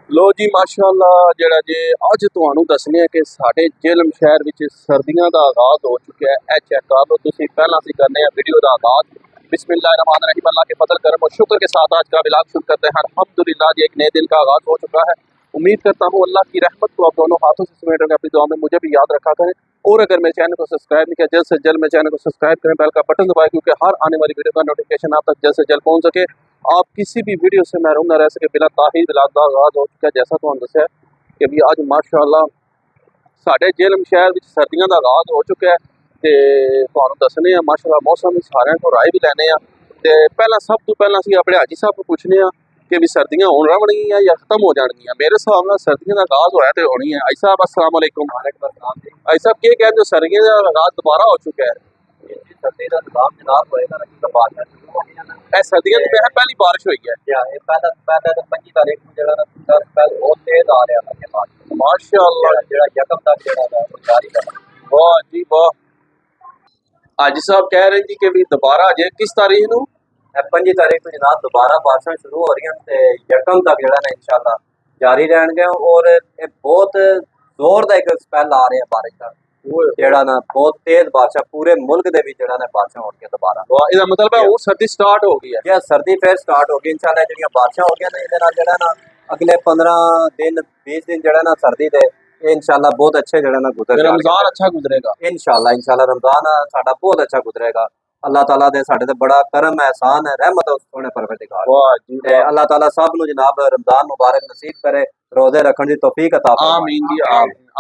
लो जी माशाअल्लाह जेड़ा जे अज तुहानू दसने कि साडे जेलम शहर विच सर्दियां दा आगाज हो चुका है। ए चेक कर लो तुसी। पहला असीं करने हैं वीडियो दा आगाज। बिस्मिल्लाहिर्रहमानिर्रहीम। अल्लाह के फजल करम और शुक्र के साथ आज का व्लॉग शुरू करते हैं। अल्हम्दुलिल्लाह जी एक नए दिन का आगाज हो चुका है। उम्मीद करता हूँ अल्लाह की रहमत को आप दोनों हाथों से समेट अपनी दुआ में मुझे भी याद रखा करें। और अगर मेरे चैनल को सब्सक्राइब नहीं किया जल्द से जल्द मेरे चैनल को सब्सक्राइब करें, बेल का बटन दबाएं क्योंकि हर आने वाली वीडियो का नोटिफिकेशन आप तक जल्द से जल्द पहुंच सके। आप किसी भी वीडियो से महरूम न रह सके। बिला ताही व्लॉग का आगाज हो चुका है। जैसा तुहानू दस्सिया कि भी अज माशाअल्लाह साडे जेलम शहर विच सर्दियों का आगाज हो चुका है। ते तुहानू दसने आ माशाअल्लाह मौसम सारे को राय भी लैने आ। ते पहला सब तो पहला असीं अपने हाजी साहब को पूछने आ कि भी सर्दियां होण रवणगियां या खत्म हो जाणगियां। मेरे हिसाब नाल सर्दियों का आगाज होया ते होनी है। हाजी साहब अस्सलाम वालेकुम। हाजी साहब के कहंदे हो सर्दियों का आगाज दोबारा हो चुका है? सर्दी का निजाम जनाब होएगा ना कि बारिश शुरू हो गई ना। सर्दियों में पहली बारिश हुई है। ये पहला तो 25 तारीख को जड़ा ना स्पेल बहुत तेज आ रहा है बारिश माशाअल्लाह जड़ा यकम तक जड़ा है वो जारी है। वाह जी वाह। हाजी साहब कह रहे जी कि भी दोबारा जे किस तारीख नू? 25 तारीख को जनाब दोबारा बारिशां शुरू हो रही हैं ते यकम तक जड़ा ना इंशाल्लाह जारी रहणगे। और ये बहुत जोर दा एक स्पेल आ रहा है बारिश का जेड़ा ना बहुत तेज बारिशां पूरे मुल्क दे विच जड़ा ना बारिशां हो रही दोबारा। वाह इसदा मतलब है वो सर्दी स्टार्ट हो गई है। क्या सर्दी फिर स्टार्ट हो गई इंशाल्लाह। जेड़ियां बारिशां हो गई ना इहदे नाल जड़ा ना अगले 15 दिन 20 दिन जड़ा ना सर्दी दे इंशाल्लाह बहुत अच्छे जड़ा ना गुजर जाएगा। रमजान अच्छा गुजरेगा इंशाल्लाह रमजान साडा बहुत अच्छा गुजरेगा। अल्लाह ताला दे साडे ते बड़ा करम एहसान है रहमत है उस सोने परवरदिगार। वाह जी वाह। अल्लाह ताला सब नु जनाब रमजान मुबारक नसीब करे, रोजे रखने दी तौफीक अता फरमाए। आमीन जी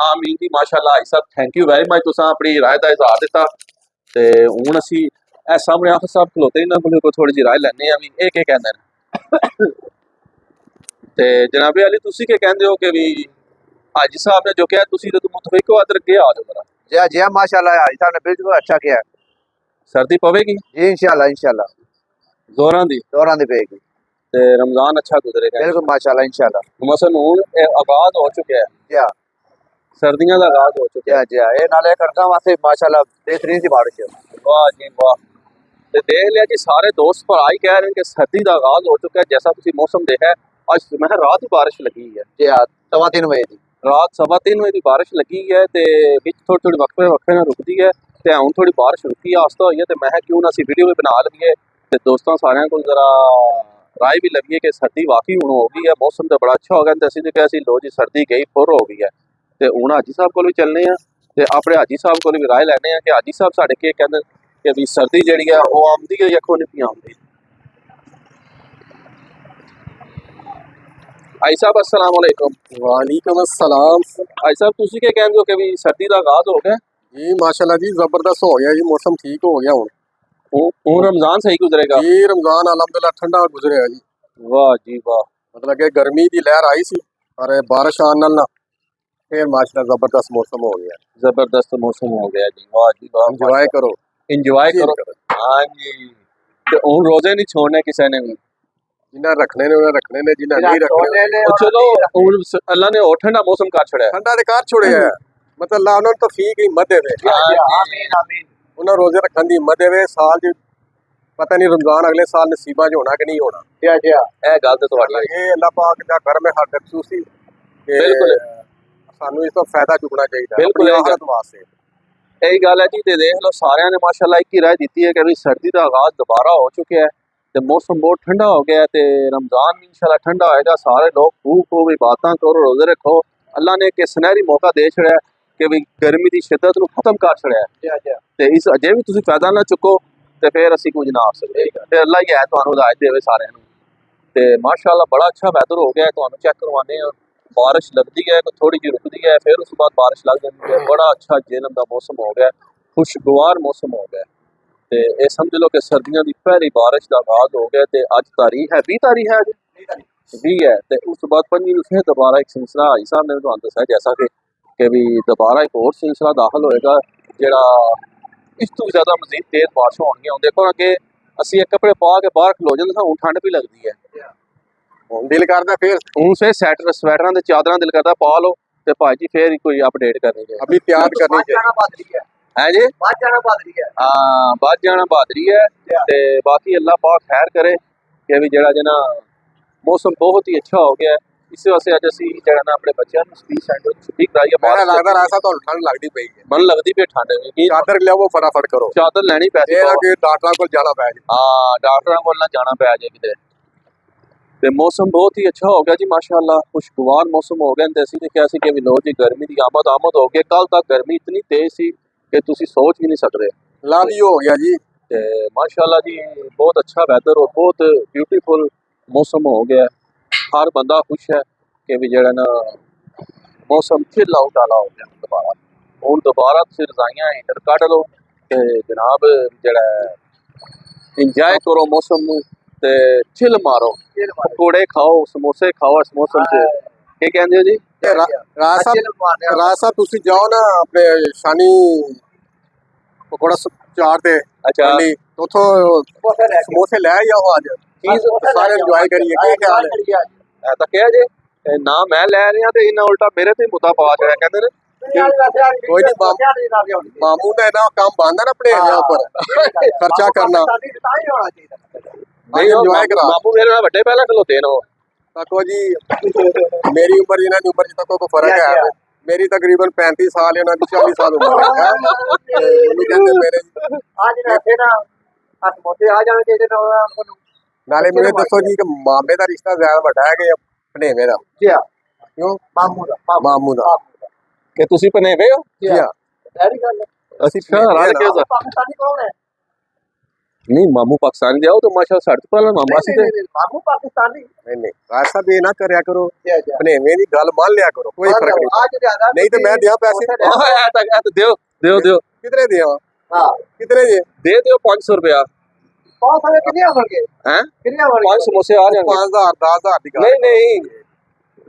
आमीन जी। माशाअल्लाह हाजी साहब थैंक यू वेरी मच। तुसां अपनी राय दा इज़हार दिता ते हुण असीं ए सामने आफिस साहब खलोते इन्हां कोल थोड़ी जी राय लैने आ भी ए के कहंदे ने। ते जनाबे अली तुसी के कहंदे हो कि भी हाजी साहब ने जो कहा तुसी ते मुतफिक हो? अदर के आ जाओ जरा। जी हाँ माशाल्लाह हाजी साहब ने बिल्कुल अच्छा किया। सर्दी पवेगी जी इंशाल्लाह जोरां दी दौरां दी पेगी। ते रमजान अच्छा गुजरेगा बिल्कुल माशाल्लाह इंशाल्लाह। मसलन हुण आगाज हो चुका है, जी हाँ सर्दियों का आगाज हो जी चुका है। हाँ जी हाँ। ये नाले कणकां वास्ते माशाल्लाह बेहतरीन सी बारिश है। वाह जी वाह। ते देख लिया जी सारे दोस्त भरा ही कह रहे हैं कि सर्दी का आगाज हो चुका है। जैसा तुसी मौसम देखा है अज मैं रात ही बारिश लगी है। जी हाँ 3:15 बजे दी रात 3:15 बजे की बारिश लगी है ते बिच थोड़ी थोड़ी वक्फे ना रुकती है ते हुण थोड़ी बारिश रुकी है आस्ता होई है। ते मैं क्यों ना असीं वीडियो भी बना लईए ते दोस्तों सारिਆਂ को जरा राय भी लगी है कि सर्दी वाकई हुण हो गई है। मौसम तो बड़ा अच्छा हो गया ते असीं ते कहा सी लो जी सर्दी गई फुर हो गई है। ते हुण हाजी साहब कोल भी चलने आ ते अपने हाजी साहब कोल भी राय लैने आ कि हाजी साहब साडे के कहंदे कि भी सर्दी जिहड़ी है वो आंदी है या कोई नहीं आंदी। हाजी साहब अस्सलाम वालेकुम। वालेकुम अस्सलाम हाजी साहब तुसी के कहंदे हो कि भी सर्दी का आगाज हो गया? जी माशाल्लाह जी जबरदस्त हो गया जी मौसम ठीक हो गया हुण रमजान सही गुजरेगा? जी रमजान अल्हम्दुलिल्लाह ठंडा गुजरिया जी। वाह जी वाह। मतलब कि गर्मी की लहर आई सी और बारिश आने नाल ना फिर माशाल्लाह जबरदस्त मौसम हो गया। जबरदस्त मौसम हो गया जी। वाह जी वाह। एंजॉय करो इंजॉय करो। हाँ जी। ते हुण रोजे नहीं छोड़ने किसी ने भी। जिन्हें रखने ने उन्हें रखने ने जिन्हें नहीं रखने ने और चलो हुण अल्लाह ने और ठंडा मौसम कर छड़िया। ठंडा दे कार छोड़े है मतलब अल्लाह उन्हें तौफीक हिम्मत देवे। आमीन आमीन। उन्हें रोजे रखने की हिम्मत देवे। साल च पता नहीं रमजान अगले साल नसीबा च होना कि नहीं होना। ए गल ते तुहाडी ये अल्लाह पाक दा करम है हर खसूसी कि बिल्कुल सानू इसका फायदा चुकना चाहिए बिल्कुल अपनी आखिरत वास्ते। यही गल है जी। ते देख लो सारिਆਂ ने माशाल्लाह एक ही राय दी है कि भी सर्दी का आगाज दोबारा हो चुका है ते मौसम बहुत ठंडा हो गया है ते रमजान इंशाल्लाह ठंडा होएगा। सारे लोग खूब खूब इबादतां करो रोजे रखो। अल्लाह ने एक सुनहरी मौका दे छड़िया कि भी गर्मी की शिद्दत नूं खत्म कर छड़िया ते इस अजे भी तुसीं फायदा ना चुको ते फिर असीं कुछ ना आ सकदे। ते अल्लाह ही है तुहानूं हिदायत देवे सारिਆਂ नूं। ते माशाल्लाह बड़ा अच्छा वैदर हो गया है। तुहानूं चेक करवाने आ बारिश लगती है थोड़ी जी रुकती है फिर उस बाद बारिश लग जाती है। बड़ा अच्छा जेलम का मौसम हो गया, खुशगवार मौसम हो गया। ते ये समझ लो कि सर्दियों की पहली बारिश का आगाज हो गया। ते अज तारीख है 20 तारीख है अज 20 है। ते उस बाद 25 नूं फिर दोबारा एक सिलसिला हाजी साहब ने तुहानूं दस्सिया जैसा कि भी दोबारा एक और सिलसिला दाखिल होएगा जिहड़ा इस तो ज्यादा मजीद तेज बारिश होणगियां। हुण देखो अगे असीं एक कपड़े पा के बाहर खलो जांदे सानूं ठंड भी लगदी है। दिल करता फिर हुण फिर स्वैटरां ते चादरां दिल करदा पा लो ते भाजी फिर कोई अपडेट करनी चाहिए। अभी तैयार करनी चाहिए। है जी हाँ बच जाना बहादरी है। ते बाकी अल्लाह पाक खैर करे कि भी जेड़ा जना मौसम बहुत ही अच्छा हो गया है। ਇਸ ਵਾਸਤੇ ਅੱਜ ਅਸੀਂ ਜਿਹੜਾ ਨਾ ਆਪਣੇ ਬੱਚਿਆਂ ਨੂੰ ਸਪੀਚ ਸੈਂਟਰ ਛੁੱਟੀ ਕਰਾਈ ਹੈ। ਮੈਨੂੰ ਲੱਗਦਾ ਰਾਸਾ ਤੁਹਾਨੂੰ ਠੰਡ ਲੱਗਦੀ ਪਈ ਹੈ। ਮਨ ਲੱਗਦੀ ਪਈ ਠੰਡ ਵੀ ਚਾਦਰ ਲਿਆਓ ਫਟਾਫਟ ਕਰੋ। ਚਾਦਰ ਲੈਣੀ ਪੈਸੀ ਇਹ ਨਾ ਕਿ ਡਾਕਟਰਾਂ ਕੋਲ ਜਾਣਾ ਪੈ ਜਾਏ। ਹਾਂ ਡਾਕਟਰਾਂ ਕੋਲ ਨਾ ਜਾਣਾ ਪੈ ਜਾਏ ਕਿਤੇ। ਤੇ ਮੌਸਮ ਬਹੁਤ ਹੀ ਅੱਛਾ ਹੋ ਗਿਆ ਜੀ ਮਾਸ਼ਾਅੱਲਾ, ਖੁਸ਼ਗਵਾਰ ਮੌਸਮ ਹੋ ਗਿਆ। ਤੇ ਅਸੀਂ ਤੇ ਕਿਹਾ ਸੀ ਕਿ ਵੀ ਲੋ ਜੀ ਗਰਮੀ ਦੀ ਆਮਦ ਹੋ ਗਈ। ਕੱਲ ਤੱਕ ਗਰਮੀ ਇਤਨੀ ਤੇਜ਼ ਸੀ ਕਿ ਤੁਸੀਂ ਸੋਚ ਵੀ ਨਹੀਂ ਸਕਦੇ। ਲਾਭੀ ਹੋ ਗਿਆ ਜੀ। ਤੇ ਮਾਸ਼ਾਅੱਲਾ ਜੀ ਬਹੁਤ ਅੱਛਾ ਵੈਦਰ और बहुत ब्यूटीफुल मौसम हो गया है। हर बंदा खुश है कि भी जेड़ा ना मौसम चिल आउट वाला हो गया दोबारा तुसीं रजाइयां हीटर कढ लो ते जनाब जेड़ा इंजॉय करो मौसम नूं ते चिल मारो, पकौड़े खाओ, समोसे खाओ इस मौसम च। की कहंदे हो जी? रासा तुसीं जाओ ना अपने शानी पकौड़ा चाट ते अच्छा उथों समोसे ले आओ आज सारे इंजॉय करिए। क्या ख्याल है? ऐसा क्या जी ना मैं लै रहा ते इन्ना उल्टा मेरे ते मुद्दा पा छड़िया। कहंदे ने कोई नहीं मामू ने ना काम बांधा ना अपने ऊपर खर्चा करना नहीं इंजॉय करा। मामू मेरे नाल वड्डे पहला खलोते ने तको जी मेरी उम्र इन्हां दी उम्र च तको कोई फर्क है। मेरी तकरीबन 35 साल इन्हां दी 40 साल उम्र है। ਮੈਨੂੰ ਕਹਿੰਦੇ ਮੇਰੇ आज रहते ना समोसे आ जाने चाहिए ना ਨਾਲੇ ਮੈਨੂੰ ਦੱਸੋ ਜੀ ਕਿ ਮਾਮੇ ਦਾ ਰਿਸ਼ਤਾ ਜ਼ਿਆਦਾ ਵੱਡਾ ਹੈ ਕਿ ਭਣੇਵੇਂ ਦਾ? जी हाँ ਕਿਉਂ? मामू दा कि तुसी भनेवे हो? ਜੀ ਹਾਂ सारी गल ਅਸੀਂ ਸ਼ਹਿਰ ਆ ਕੇ पाकिस्तानी कौन है? नहीं मामू पाकिस्तान जाओ तो माशा साढ़े तो पहला मामा सी ते मामू पाकिस्तानी ਨਹੀਂ ਰਾਸਾ ਵੀ ਨਾ ਕਰਿਆ ਕਰੋ। ਭਣੇਵੇਂ ਦੀ ਗੱਲ ਮੰਨ ਲਿਆ ਕਰੋ, ਕੋਈ ਫਰਕ ਨਹੀਂ। आज ज्यादा ਨਹੀਂ ਤੇ ਮੈਂ ਦਿਆਂ ਪੈਸੇ आ तो दियो ਕਿਤਨੇ ਦਿਆਂ? हां ਕਿਤਨੇ ਜੇ? दे दियो 500 रुपया। कौन सा कितने उम्र के हैं कितने उम्र 5 समोसे आ जाएंगे। 5000 10000 ਦੀ ਗੱਲ। नहीं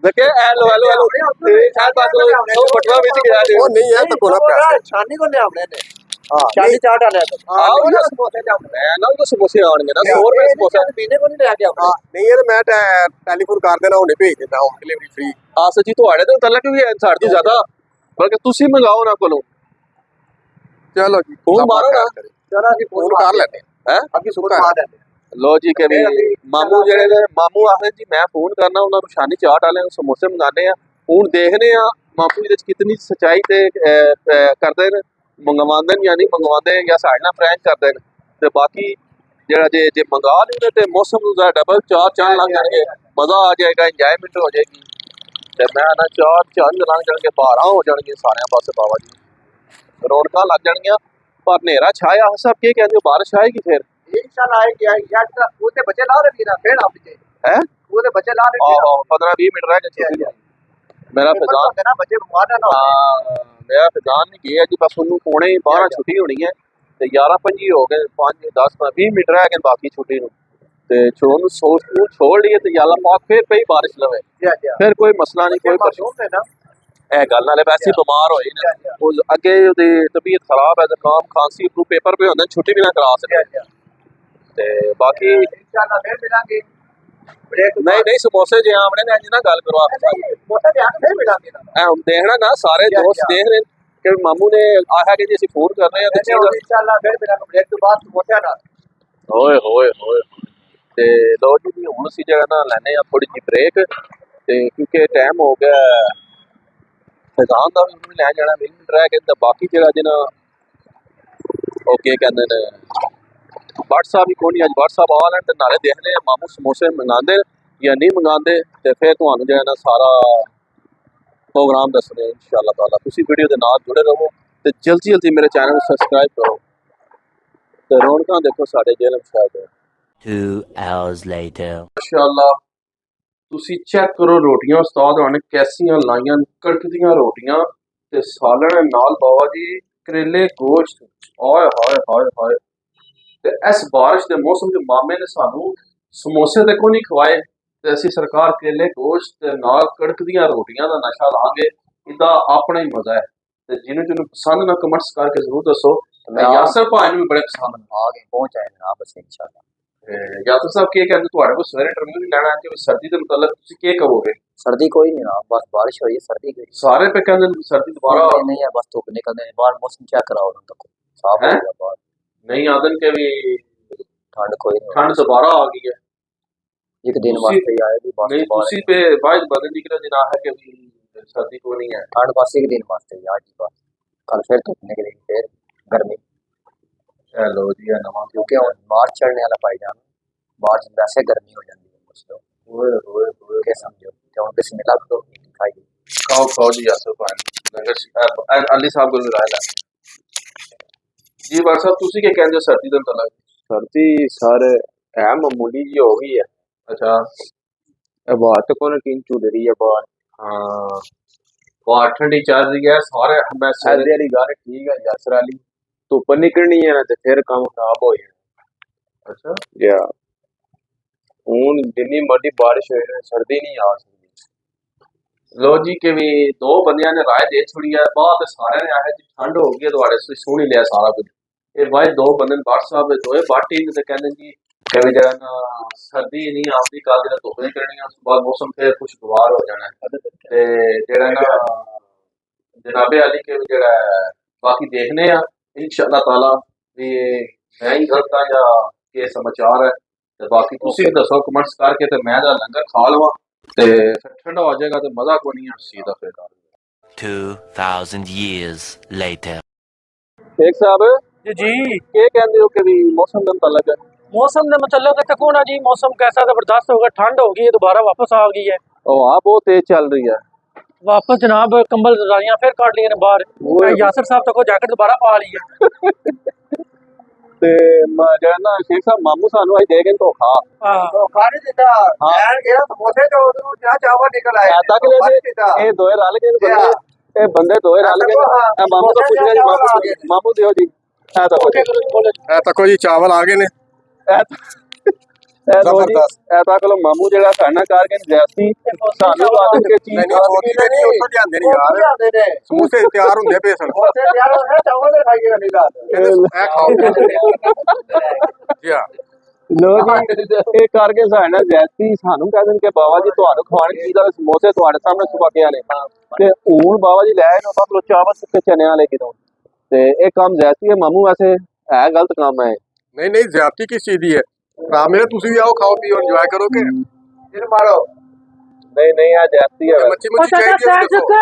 देखे हेलो शायद बात तो बटवा बेच गया जी। ਉਹ ਨਹੀਂ ਹੈ ਤਾਂ ਕੋਲ ਪੈਸੇ छानी को ले हमने ने ਹਾਂ छानी चाट डाले आओ आओ ना ना समोसे ले हमने मैं ना वो समोसे आने ना 100 रुपए समोसा। पीने को नहीं ले आके ਹਾਂ ਨਹੀਂ ਇਹ ਤਾਂ ਮੈਂ ਟੈਲੀਫੋਨ ਕਰ ਦੇਣਾ, ਹੁਣੇ ਭੇਜ ਦਿੰਦਾ ਹੋਮ ਡਿਲੀਵਰੀ ਫ੍ਰੀ। ਆਸ ਜੀ ਤੁਹਾਡੇ ਤੋਂ ਤਲਕ ਵੀ ਹੈ ਸਾਡੇ ਤੋਂ ਜ਼ਿਆਦਾ, ਬਲਕਿ ਤੁਸੀਂ ਮੰਗਾਓ ਨਾ ਕੋਲੋਂ। ਚਲੋ ਜੀ ਫੋਨ ਮਾਰੋ ਨਾ। चलो जी ਫੋਨ ਕਰ ਲੈਂਦੇ हैं अभी सुबह मार देंगे लो जी के भी मामू जेड़े ने मामू आखदे जी मैं फोन करना उन्हां नूं शानी चाट वाले नूं समोसे मंगाने आ। हुण देखने आ मामू इहदे च कितनी सच्चाई ते करदे ने, मंगवांदे ने या नहीं मंगवांदे या साडे नाल प्रैंक करदे ने। ते बाकी जेड़ा जे मंगा लैंदे ते मौसम नूं डबल चार चांद लग जाणगे, मजा आ जाएगा, इंजॉयमेंट हो जाएगी। ते मैं ना चार चंद लग जाणगे, 12 हो जाणगे सारे पासे बाबा जी, रौनकां लग जाणगियां। पर नेरा छाया सब के कहंदे बारिश आएगी फिर इंशाल्लाह आएगी आएगी यार का उससे बच्चे ला रहे ना फिर आप पीछे हैं उससे बच्चे ला रहे 15-20 मिनट रह गए छुट्टी दे। मेरा फिजान ना बच्चे घुमाना ना मेरा फिजान नहीं किया जी, बस उन्होंने पौने 12 छुट्टी होनी है ते 11:25 हो गए, 5-10-20 मिनट रह गए बाकी छुट्टी नूं ते छोड़ लिए ते अल्लाह पाक फिर पई बारिश लवे फिर कोई मसला नहीं, कोई परेशानी ना ਇਹ ਗੱਲ ਨਾਲੇ ਵੈਸੇ ਬਿਮਾਰ ਹੋਏ ਨੇ ਉਹ ਅੱਗੇ ਉਹਦੀ ਤਬੀਅਤ ਖਰਾਬ ਹੈ, ਜ਼ੁਕਾਮ ਖਾਂਸੀ ਨੂੰ ਪੇਪਰ ਪੇ ਹੁੰਦੇ ਛੁੱਟੀ ਵੀ ਨਾ ਕਰਾ ਸਕਦੇ। ਤੇ ਬਾਕੀ इंशाल्लाह फिर मिलेंगे ब्रेक नहीं समोਸੇ जे ਆਮਣੇ ਨੇ ਅੱਜ ਨਾ ਗੱਲ ਕਰੋ ਆਪ मोटे ध्यान फिर मिलेंगे ना ਐ ਹੁਣ ਦੇਖਣਾ ਨਾ ਸਾਰੇ ਦੋਸਤ ਦੇਖ ਰਹੇ ਕਿ ਮਾਮੂ ਨੇ ਆਖਿਆ कि जी ਅਸੀਂ ਫੋਨ ਕਰ ਰਹੇ ਹਾਂ ਤੇ ਚੀਜ਼ इंशाल्लाह फिर मिलेंगे ब्रेक के बाद मोटे ना ਓਏ ਤੇ ਲੋ ਜੀ ਹੁਣ ਅਸੀਂ ਜਿਹੜਾ ਨਾ ਲੈਣੇ ਆ ਥੋੜੀ ਜਿਹੀ ਬ੍ਰੇਕ ਤੇ ਕਿਉਂਕਿ ਟਾਈਮ ਹੋ ਗਿਆ फिजान का भी लै जाना 20 मिनट रह गए। तो बाकी जरा जिन्ना ओके कहते हैं व्हाट्सएप ही कोई नहीं, अज व्हाट्सएप आ लैन नाले देखने मामू समोसे मंगाते या नहीं मंगाते तो फिर तुहानू जो है ना सारा प्रोग्राम दसने इंशाअल्लाह ताला। तुसी वीडियो के नाल जुड़े रहो तो जल्दी मेरे चैनल को सबसक्राइब करो तो रौनकां देखो साडे जेलम शायद 2 hours later माशाअल्लाह ਤੁਸੀਂ ਚੈੱਕ ਕਰੋ ਰੋਟੀਆਂ ਉਸਤਾਦ ਹਨ ਕੈਸੀਆਂ ਲਾਈਆਂ, ਕੜਕਦੀਆਂ ਰੋਟੀਆਂ ਤੇ ਸਾਲਣ ਨਾਲ ਬਾਬਾ ਜੀ ਕਰੇਲੇ ਗੋਸ਼ਤ ਆਏ ਹਾਏ ਤੇ ਇਸ ਬਾਰਿਸ਼ ਦੇ ਮੌਸਮ ਦੇ ਮਾਮੇ ਨੇ ਸਾਨੂੰ ਸਮੋਸੇ ਤੇ ਕੋਈ ਨਹੀਂ ਖਵਾਏ ਤੇ ਅਸੀਂ ਸਰਕਾਰ ਕਰੇਲੇ ਗੋਸ਼ਤ ਤੇ ਨਾਲ ਕੜਕਦੀਆਂ ਰੋਟੀਆਂ ਦਾ ਨਸ਼ਾ ਲਾਂਗੇ। ਇਹਦਾ ਆਪਣਾ ਹੀ ਮਜ਼ਾ ਹੈ ਤੇ ਜਿਹਨੂੰ ਪਸੰਦ ਨਾ ਕਮੈਂਟਸ ਕਰਕੇ ਜ਼ਰੂਰ ਦੱਸੋ। ਯਾਸਰ ਭਾਈ ਨੂੰ ਵੀ ਬੜੇ ਪਸੰਦ ਆ ਗਏ ਪਹੁੰਚ ਆਏ ਜਨਾਬ ਅਸੀਂ इंशाल्लाह। यासर साहब क्या कहते ਤੁਹਾਡੇ ਕੋਲ ਸਵੇਰੇ ਇੰਟਰਵਿਊ ਨਹੀਂ ਲੈਣਾ ਕਿ ਸਰਦੀ ਦੇ ਮੁਤਲਕ ਤੁਸੀਂ ਕੀ ਕਹੋਗੇ? सर्दी कोई नहीं ना बस बारिश हुई है सर्दी गई ਸਾਰੇ पे कहते हैं सर्दी दोबारा नहीं है बस धूप निकलने के बाद मौसम चेक कराओ ना तक साफ हो गया बाहर नहीं आदन के भी ठंड कोई नहीं ठंड दोबारा आ गई है। एक दिन वास्ते ही आए भी बस नहीं बाहर तुसी पे वाइज बदल निकला जना है कि भी सर्दी को नहीं है। ठंड बस एक दिन वास्ते ही आज ही बस कल फिर धुप निकलेगी फिर गर्मी ए लो जी है नवा क्योंकि हुण मार्च चढ़ने वाला भाईजान मार्च में वैसे गर्मी हो जाती है मुझको ओए ओए ओए के समझो कि हुण बिस्मिल्लाह तो खाई खाओ खाओ जी यासर पानी लंगर अली साहब को भी राय लानी जी बार साहब तुसी के कहंदे हो सर्दी दा मतलब सर्दी सर है मामूली जी हो गई है अच्छा बात को किन चुड़ रही है बाहर हाँ बाहर ठंडी चल रही है सारे मैं ऐसे वाली गल ठीक है यासर अली धुप निकलनी है ना ते फिर काम खराब हो जाना अच्छा या हूं जिन्नी मर्जी बारिश होए ना सर्दी नहीं आ सकती लो जी के भी दो बंदियां ने राय दे छोड़ी है बाद सारे ने आया जी ठंड हो गई थोड़े से सुन ही लिया सारा कुछ ये भाई दो बंदे बार साहब दोए बाटी ने कहने जी कि भी जरा ना सर्दी नहीं आती कल जरा धुप नहीं करनी उस बाद मौसम फिर खुशगवार हो जाना है ते जेड़ा ना जनाबे अली के भी जेड़ा बाकी देखने आ इंशाअल्लाह ताला भी मैं ही गलत हां या के समाचार है ते बाकी तुसी भी दसो कमेंट्स करके ते मैं दा लंगर खा लवां ते फिर ठंडा हो जाएगा तो मजा को नहीं है सीधा फिर 2000 years later. शेख साहब जी जी के कहंदे हो कि भी मौसम का मुतालिक मौसम के मतलब तक होना जी मौसम कैसा जबरदस्त होगा ठंड होगी है दोबारा वापस आ गई है और आप बहुत तेज चल रही है वापस जनाब कंबल रजाइयां फिर काट लिए ने बाहर यासर साहब तक जैकेट दोबारा पा ली है ते जेड़ा ना शेख साहब मामू सानू आज दे गए धोखा हाँ खाने देता हाँ। मैं गया समोसे जो उधर जा चावल निकल आए ऐसा कि जैसे ये दोए रल गए बंदे ये बंदे दोए रल गए ए मामू तो पूछ गया जी मामू दियो जी ए तो कुछ ਇਹ ਤੱਕੋ ਜੀ ਚਾਵਲ ਆ ਗਏ ਨੇ ए दो जी ए ता कलो मामू जेड़ा साडा कार के जैसी सानू आदत के चीज ਨਹੀਂ ਨਹੀਂ ਰੋਟੀ ਨਹੀਂ ਉੱਥੋਂ ਲਿਆਂਦੇ ਨੇ ਯਾਰ आते ने ਸਮੋਸੇ ਤਿਆਰ ਹੁੰਦੇ ਪਏ ਸਨ समोसे यार है चावल दे खाइए नहीं रात ਇਹ ਖਾਓ ਜੀ ਹਾਂ लो जी ये करके साडा जैसी सानू कह देन के बाबा जी ਤੁਹਾਨੂੰ ਖਾਣ की चीज समोसे ਤੁਹਾਡੇ ਸਾਹਮਣੇ ਸੁਕਾ ਕੇ ਆਨੇ ਤੇ ਹੁਣ ਬਾਬਾ ਜੀ ਲੈ ਆਏ ਨੇ ਤਾਂ ਚਾਵਲ ਸੁੱਕੇ ਚਨਿਆਂ ਵਾਲੇ ਕਿਤੋਂ ਤੇ ਇਹ ਕੰਮ ਜੈਸੀ ਹੈ ਮਾਮੂ ਵੈਸੇ ਹੈ ਗਲਤ ਕੰਮ ਹੈ ਨਹੀਂ ਨਹੀਂ ਜ਼ਿਆਦਤੀ ਕਿਸ ਚੀਜ਼ ਦੀ ਹੈ ਭਰਾ ਮੇਰੇ ਤੁਸੀਂ ਵੀ ਆਓ ਖਾਓ ਪੀਓ ਇੰਜੋਏ ਕਰੋਗੇ फिर मारो नहीं नहीं आ जाती है ਮੱਛੀ ਮੁੱਛੀ ਚਾਹੀਦੀ ਹੈ ਵੀ ਦੱਸੋ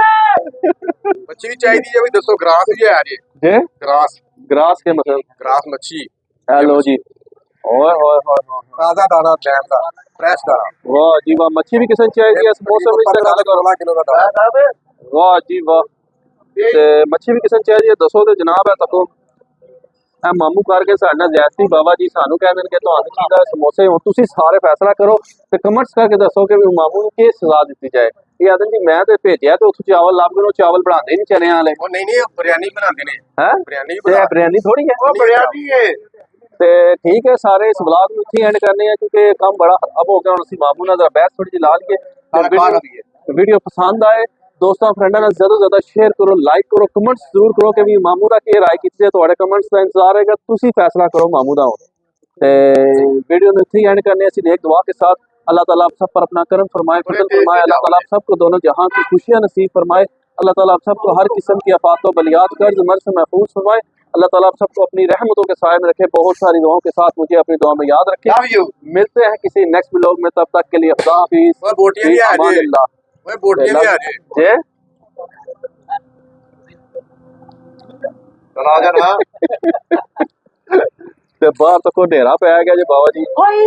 ਮੱਛੀ ਵੀ ਚਾਹੀਦੀ ਹੈ ਵੀ ਦੱਸੋ ਗਰਾਸ ਵੀ ਹੈ ਜੀ जे ਗਰਾਸ ग्रास के मतलब ਗਰਾਸ ਮੱਛੀ हेलो जी ओए ओए ओए ਤਾਜ਼ਾ ਦਾਣਾ ਟਾਈਮ ਦਾ ਫਰੈਸ਼ ਦਾਣਾ वाह जी वाह मच्छी भी किसन चाहिए इस मौसम में इस्तेमाल करो 16 ਕਿਲੋ ਦਾ ਦਾਣਾ वाह जी वाह ते मच्छी भी किसन चाहिए दसो ते जनाब है तको ए मामू करके साडा जैसी बाबा जी सानू कह देन के ਤੁਹਾਨੂੰ ਚੀਜ਼ਾਂ ਸਮੋਸੇ ਹੁਣ ਤੁਸੀਂ ਸਾਰੇ ਫੈਸਲਾ ਕਰੋ ਤੇ ਕਮੈਂਟਸ ਕਰਕੇ ਦੱਸੋ ਕਿ ਵੀ ਮਾਮੂ ਨੂੰ ਕੀ ਸਜ਼ਾ ਦਿੱਤੀ ਜਾਏ ਇਹ ਆਦਨ ਜੀ ਮੈਂ ਤੇ ਭੇਜਿਆ ਤੇ ਉੱਥੋਂ ਚਾਵਲ ਲੱਭ ਗਏ ਉਹ ਚਾਵਲ ਬਣਾਉਂਦੇ ਨਹੀਂ ਚਨਿਆਂ ਵਾਲੇ ਉਹ ਨਹੀਂ ਨਹੀਂ ਬਿਰਿਆਨੀ ਬਣਾਉਂਦੇ ਨੇ ਹੈ ਬਿਰਿਆਨੀ ਤੇ ਇਹ ਬਿਰਿਆਨੀ ਥੋੜੀ ਹੈ ਉਹ ਬਿਰਿਆਨੀ ਹੈ ਤੇ ਠੀਕ ਹੈ ਸਾਰੇ ਇਸ ਵਲੌਗ ਨੂੰ ਇੱਥੇ ਐਂਡ ਕਰਨੇ ਆ ਕਿਉਂਕਿ ਕੰਮ ਬੜਾ ਖਰਾਬ ਹੋ ਗਿਆ ਹੁਣ ਅਸੀਂ ਮਾਮੂ ਨਾਲ ਦਾ ਬਹਿਸ ਥੋੜੀ ਜਿਹੀ ਲਾ ਲਈਏ ਵੀਡੀਓ ਪਸੰਦ ਆਏ ਦੋਸਤਾਂ ਫਰੈਂਡਾਂ ਨਾਲ ਜ਼ਿਆਦਾ ਤੋਂ ਜ਼ਿਆਦਾ ਸ਼ੇਅਰ ਕਰੋ ਲਾਈਕ ਕਰੋ ਕਮੈਂਟਸ ਜ਼ਰੂਰ ਕਰੋ ਕਿ ਵੀ ਮਾਮੂ ਦਾ ਕੀ ਰਾਏ ਕੀਤੀ ਹੈ ਤੁਹਾਡੇ ਕਮੈਂਟਸ ਦਾ ਇੰਤਜ਼ਾਰ रहेगा ਤੁਸੀਂ फैसला करो मामू ਦਾ ਤੇ वीडियो ਨੂੰ ਇੱਥੇ ਐਂਡ करने ਅਸੀਂ नेक दुआ के साथ अल्लाह ताला आप सब पर अपना करम फरमाए फजल फरमाए अल्लाह ताला आप सबको दोनों जहां की खुशियां नसीब फरमाए अल्लाह ताला आप सबको हर किस्म की आफात व बलियात कर्ज मर्ज से महफूज फरमाए अल्लाह ताला आप सबको अपनी रहमतों के साए में रखे बहुत सारी दुआओं के साथ मुझे अपनी दुआ में याद रखे लव यू मिलते हैं किसी नेक्स्ट व्लॉग में तब तक के लिए खुदा हाफिज ओए बोटियां भी आ जे ओए बोटियां भी आ जे जे चला जा ना ਤੇ ਬਾਹਰ ਤੱਕ ਢੇਰਾ ਪੈ ਗਿਆ ਜੀ ਬਾਬਾ ਜੀ ओए